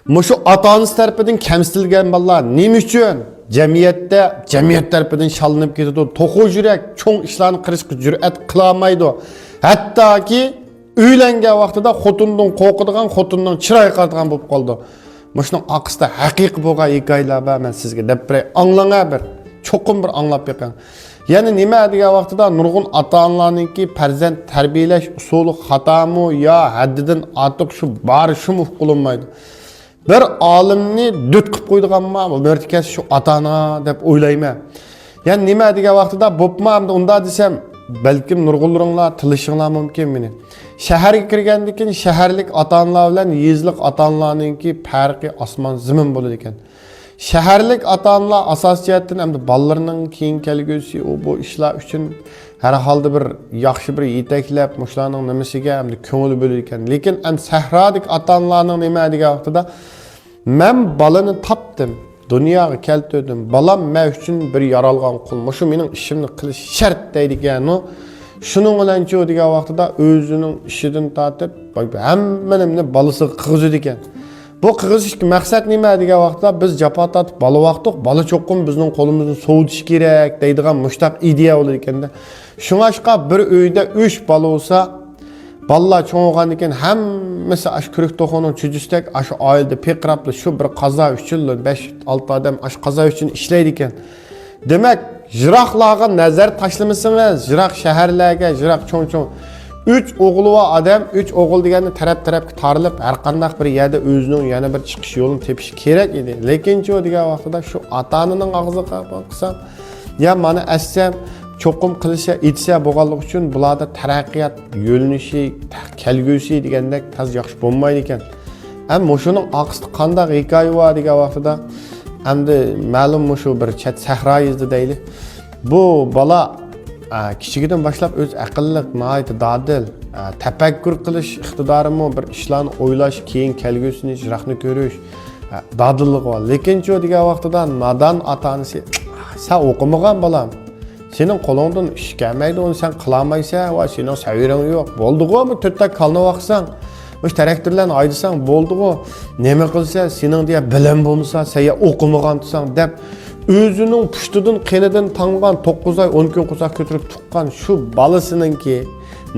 Muşu ata-onasi tarafidan kamsitilgan bolalar nima uchun jamiyat tarafidan shalinib ketadi, to'qu yurak, cho'ng ishlarni qilishga jur'at qila olmaydi. Hattoki uylangan vaqtida xotindan qo'rqadigan, xotindan chiroy qiladigan bo'lib qoldi. Muşuning aqsida haqiqiy bo'lgan hikoyalar bor, men sizga deb beray. Anglanga bir, cho'qim bir anglab beqing. Yani nima degan vaqtida nurg'un ota-onalarningki farzand tarbiyalash usuli xatomi yo haddidan ortiq shu bari shu qilinmaydi. Bir olimni dut qilib qo'ydiganmi, bu mertkas shu ota-ona deb o'ylayman. Yani nima degan vaqtida bo'pmamdi unda desam, balkim nurg'unlaringlar tilishinglar mumkin meni. Shaharga kirgandan keyin shaharlik ota-onalar bilan yezlik ota-onalarningki farqi osmon zimin bo'ladi ekan. Shaharlik ota-onalar asos jihatdan hamda bolalarning keyin kelgusi bu ishlar uchun har holda bir yaxshi bir yetaklab, mushlarning nimasiga hamda ko'ngil bo'lar ekan. Lekin an sahrodik ota-onalarning nima degan vaqtida men bolani topdim, dunyoga keltirdim. Bolam men uchun bir yaralgan qul. Shu mening ishimni qilish shart deydigan u. Shuning bilan chu degan vaqtida o'zining ishidan tortib, hammanimni bolasi qig'izdi ekan. Bu qig'izishki maqsad nima degan vaqtda biz jafo tortib bola vaqtda bola cho'qqin bizning qo'limizni sovutish kerak deydigan mushtaq ideya bo'lar ekanda. Shunga bir uyda 3 bola bo'lsa, bolalar cho'ng'andan keyin hammasi ash kurik to'g'oning chujisdak ash oilada peqrabli shu bir qazo uchun 5-6 odam ash qazo uchun ishlaydi ekan. Demak, jiroqlarga nazar tashlamasangiz, jiroq shaharlarga, jiroq cho'ng-cho'ng 3 o'g'il va odam, 3 o'g'il deganda taraf-tarafga tarilib, har qanday bir yerda o'zining yana bir chiqish yo'lini tepish kerak edi. Lekin chu degan vaqtida shu ota-onaning og'ziga qilsam, ya mana assam cho'qim qilisha, etsa bo'lganligi uchun bularda taraqqiyot yo'linishi, kelgusi degandek tez yaxshi bo'lmaydi ekan. Ham mushuning oqsida qanday hikoya bor degan vaqtida endi ma'lum shu bir chat sahro yuzida deyli. Bu bola kichigidan boshlab o'z aqlliq, nihoyat dadil, tafakkur qilish iqtidorimi, bir ishlarni o'ylash, keyin kelgusini jiroqni ko'rish, dadillik bor. Lekin chu degan vaqtida nodon ota-onasi, "Sen o'qimagan bolam, sening qo'lingdan ish kelmaydi, uni sen qila olmaysan va sening savirang yo'q. Bo'ldi-ku, bu to'rtta kalni vaqsan, o'sha traktorlarni haydasang bo'ldi-ku. Nima qilsan, sening deya bilim bo'lmasa, sen o'qimagan desang" deb o'zining pushtidan qenidan tangan 9 oy 10 kun qo'saq ko'tarib tuqqan shu bolasininki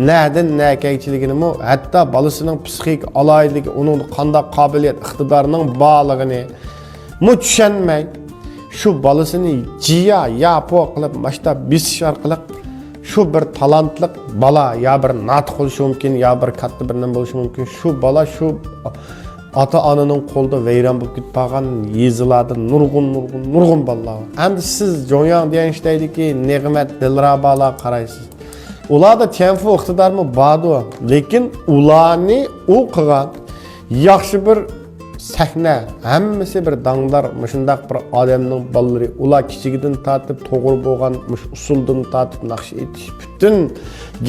nadan nakaychiligini, hatto bolasining psixik aloyidligi, uning qanday qobiliyat, iqtidorining borligini tushunmay, shu bolasini jiya yapo qilib, mashtab bisish orqali shu bir talantlik bola ya bir nat bo'lishi mumkin, ya bir katta bir nim bo'lishi mumkin. Shu bola shu ota-onaning qo'lida vayron bo'lib ketib qolgan yezilarda nurg'un bolalar. Endi siz jo'yan deyinishdagiki, ne'mat dilrabalar qaraysiz. Ularda tenfu iqtidormi bordi, lekin ularni u qilgan yaxshi bir sahna, hammasi bir danglar, shundaq bir odamning bolalari, ular kichigidan tortib to'g'ri bo'lgan usuldan tortib naqsh etish, butun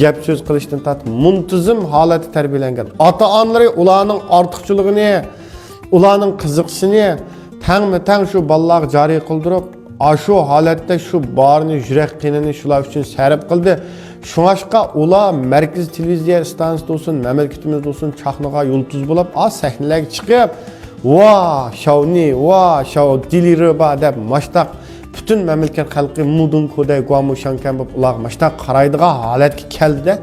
gap so'z qilishdan tortib muntazam holatda tarbiyalangan. Ota-onalari ularning ortiqchiligini, ularning qiziqishini tang shu bolalarga joriy qildirib, shu holatda shu borni yurak qinini shular uchun sarf qildi. Shunga ular markaz televiziya stansiyasi bo'lsin, mamlakatimizda bo'lsin, chaqnaga yulduz bo'lib, sahnalarga chiqib, şavni, şav diliriba deb mashtaq bütün mamlakat xalqi mudun koday guamu shankan bo'lib ular mashtaq qaraydigan holatga keldi.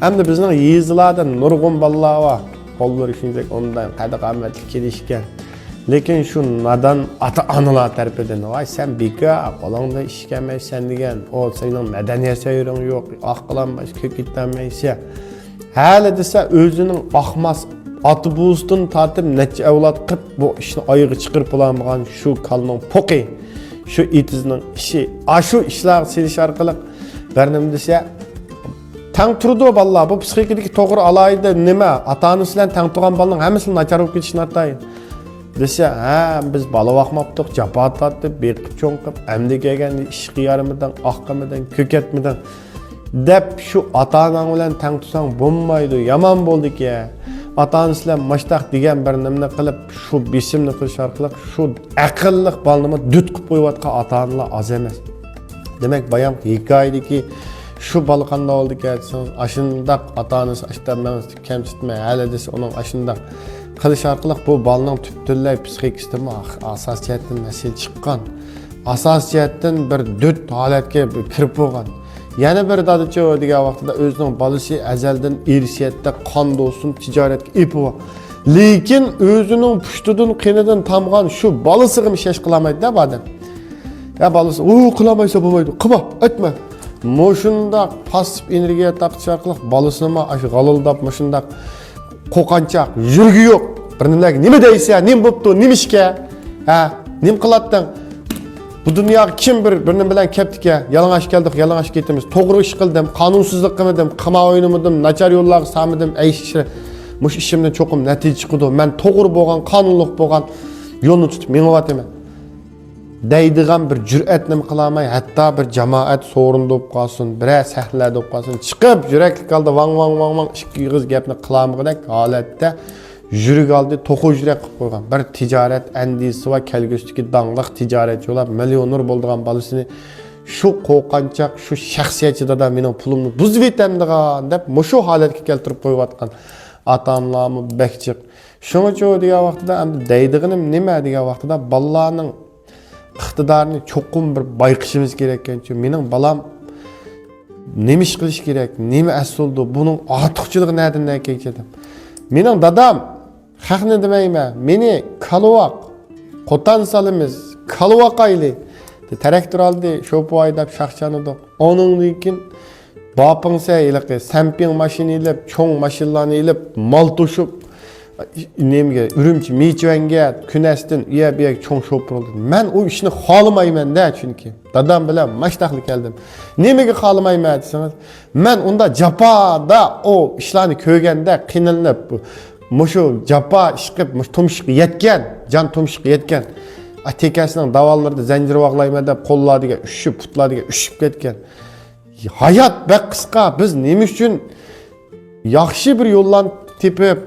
Endi bizning yezlarda nurg'un bolalar bor. Qo'llar shunday ondan qadaqamatli kelishgan. Lekin shu nadan ota-onalar tarafidan, "Voy sen beka, qo'lingda ish kelmaysan" degan, "O sening madaniyat sayring yo'q, aqlanmas, ko'kitdanmaysa." Hali desa o'zining ahmas otobusdan tortib necha avlod qilib bu ishni oyog'i chiqirib bo'lmagan shu kalning poqi, shu etizning ishi, shu ishlar selish orqali barnim desa tang turdi bolalar. Bu psixikadagi to'g'ri alayda nima? Ota-onasi bilan tang turgan bolaning hammasini nachar bo'lib ketishini atayin. Desa, biz bola vaqmabdiq, jafo tortib, beqib cho'nqib, amdi kelganda ish qiyarimidan, oqqimidan, ko'katmidan deb shu ota-onang bilan tang tursang bo'lmaydi, yomon bo'ldi-ki. Ota-onasi bilan mashtaq degan bir nimani qilib, shu besimni qilish orqali shu aqlli bolani dut qilib qo'yayotgan ota-onalar oz emas. Demak, bayon hikoyadagi shu bola qanday bo'ldi-ki, ashundaq ota-onasi ashtamdan kamsitmay, hali desa uning ashundaq qilish orqali bu bolaning butunlay psixikasida asos jihatdan masala chiqqan. Asos jihatdan bir dut holatga kirib bo'lgan. Yana bir dadacha degan vaqtida o'zining bolasi azaldan erishiyatda qon bo'lsin, tijoratga epib. Lekin o'zining pushtidan, qinidan tamgan shu bolasiga mishash qilmaydi-da badam. Ya bolasi, "U qilmaysa bo'lmaydi. Qilma, aytma." Moshunda pasif energiya taqchi orqali bolasini shu g'alildab, moshunda qo'qanchaq, yurgi yo'q. Bir nima deysa, nim bo'pti, nim ishga? Ha, nim qilatding? Bu dunyoga kim bir nima bilan kelibdi-ki? Yalang'och keldik, yalang'och ketamiz. To'g'ri ish qildim, qonunsizlik qilmadim, qima o'ynamadim, nachar yo'llarga samidim, ayshishni. Mush ishimdan cho'qim natija chiqdi. Men to'g'ri bo'lgan, qonunliq bo'lgan yo'lni tutib meng'otaman. Deydigan bir jur'at nima qilamay, hatto bir jamoat so'rinda bo'lib qolsin, biror sahlarda bo'lib qolsin, chiqib yuraklik oldi vang ikki yig'iz gapni qilamag'idek holatda yurak oldi to'qi yurak qilib qo'ygan. Bir tijorat andisi va kelgusdagi dangliq tijoratchilar millioner bo'lgan bolasini shu qo'rqanchoq, shu shaxsiyatchida mening pulimni buzib etandigan deb mushu holatga keltirib qo'yayotgan ota-onalarni bekchiq. Shuning uchun degan vaqtida endi deydiganim nima degan vaqtida bolalarning iqtidorini cho'qim bir bayqishimiz kerak ekan. Mening balam nima ish qilish kerak, nima asloldi, buning ortiqchiligi nerdan keladi? Mening dadam haqni demayman, meni kalvoq, qo'tan salimiz, kalvoqayli traktor oldi, sho'pu aydab shaqchanidik. Onundan keyin bopingsa iliqi, samping mashina ilib, cho'ng mashinalarni ilib, mol to'shib nemga Urumchi Mechvanga kunasdan uya cho'ng sho'pir oldi. Men u ishni xohlamayman-da, chunki dadam bilan mashtaqli keldim. Nimaga xohlamayman desangiz, men unda jafoda o ishlarni ko'rganda qiynalib, mushu jafo ish qilib, mush tumshiqqa yetgan, jon tumshiqqa yetgan. Atekasining davollarida zanjir bog'layman deb qo'llariga ushib, putlariga ushib ketgan. Hayot bak qisqa, biz nima uchun yaxshi bir yo'llarni tepib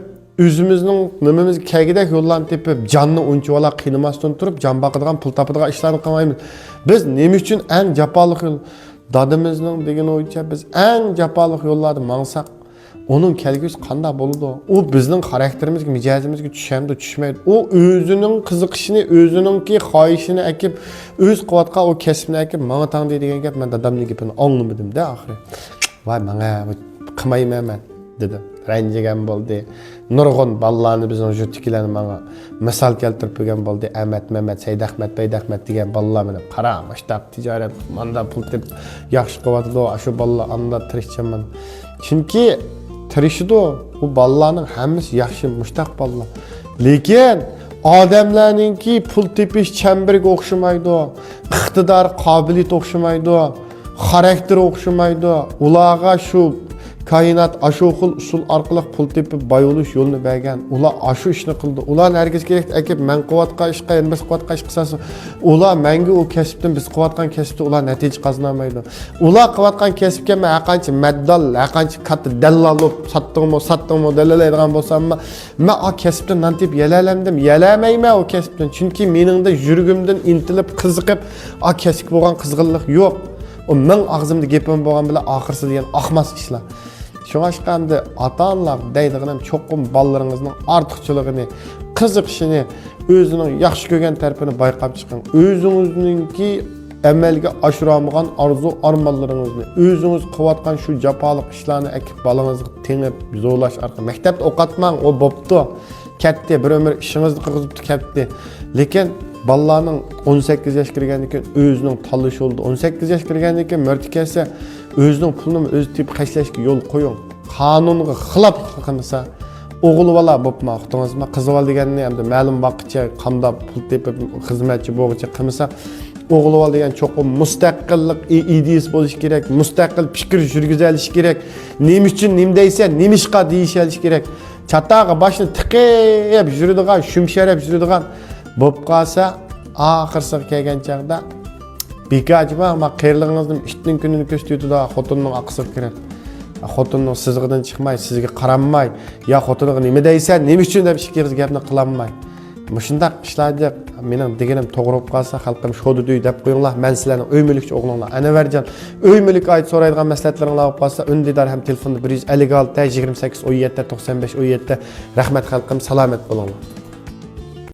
o'zimizning nimamizga kagidek yo'llarni tepib, jonni unchavola qiynamasdan turib, jon boqadigan, pul topadigan ishlarni qilmaymiz. Biz nima uchun eng jafoliq yo'l dadimizning degan o'yicha biz eng jafoliq yo'llarni mangsak, onun kelgusi qanday bo'ladi? U bizning xarakterimizga, mijozimizga tushamdi, tushmaydi. U o'zining qiziqishini, o'ziningki xohishini akib, o'z qilayotgan o kasbni akib, menga tang deydigan gap men dadamning gapini anglamadim-da oxiri. Voy, menga qilmayman men dedi. Ranjigan bo'ldi. Nurg'un bolalarni bizning jurtkilarni menga misol keltirib qo'ygan bo'ldi. Ahmad, Mehmet, Said Ahmad, Bayd Ahmad degan bolalar meni qara, mashtaq tijorat, manda pul deb yaxshi qilyapti. Shu bolalar anda tirishchaman. Chunki tirishdi bu bolalarning hammasi yaxshi mushtaq bolalar. Lekin odamlarningki pul tepish chambariga o'xshamaydi, iqtidor, qobiliyat o'xshamaydi, xarakter o'xshamaydi. Ularga shu kainat ashu xil usul orqali pul tepib boy bo'lish yo'lini bergan. Ular ashu ishni qildi. Ular hargiz kerak akib men qilayotgan ishqa, endi biz qilayotgan ish qilsa, ular menga u kasbdan biz qilayotgan kasbda ular natija qozonmaydi. Ular qilayotgan kasbga men qancha maddal, qancha katta dallal bo'lib satdingmi dallalaydigan bo'lsam, men o kasbdan nan tep yalalandim, yalamayman o kasbdan. Chunki meningda yurgimdan intilib, qiziqib, o kasb bo'lgan qizg'inlik yo'q. O men og'zimda gapim bo'lgan bilan oxirsi degan ahmas ishlar. Şoňaşqa endi ata-onalar deydiganim çoqum balalaryňyzyň artykçylygyny, qiziqishini, özüniň ýaxşy görgen tarapyny baýqap çykyň. Özüňizningki amalga aşyramagan arzu armanlaryňyzy, özüňiz qilyatgan şu japalyk işlarni akip balaňyzga teňip, zorlaş arka mektepde okatmaň, o bopdy. Ketdi, bir ömür işiňizni qyzypdy, ketdi. Lekin balalarning 18 yosh kirgandan keyin özüniň tanlaşı oldu. 18 yosh kirgandan keyin mörtikesi özünün pulunu öz tip qaşlashga yo'l qo'ying. Qonunga xilop qilsa, o'g'il bola bo'lib maqtыңызma, qiz bola deganni endi ma'lum vaqtcha qamda pul tepib xizmatchi bo'lguncha qilmasa, o'g'il bola degan cho'qim mustaqillik ideyasi bo'lish kerak, mustaqil fikr yurgizilish kerak. Nima uchun, nima deysa, nima ishqa deyishalish kerak. Chataga boshni tiqib yuradigan, shumsharab yuradigan bo'lib qolsa, oxirsiga kelgan chaqda bekajma ama qiyirliğinizin iştin gününü köstüydü da xotunun aqsır kirer. Xotunun sizgidan chiqmay, sizga qaranmay, ya xotunuga nima deysan, nima uchun deb shikiriz gapni qilanmay. Muşundaq işlarga mening deganim to'g'ri bo'lib qolsa, xalqim sho'di duy deb qo'yinglar. Men sizlarning uy mulkchi o'g'linglar Anvarjon, uy mulkiga oid so'raydigan mas'alatlaringlar bo'lib qolsa, undidor ham telefonda 156 28 17 95 17. Rahmat xalqim, salomat bo'linglar.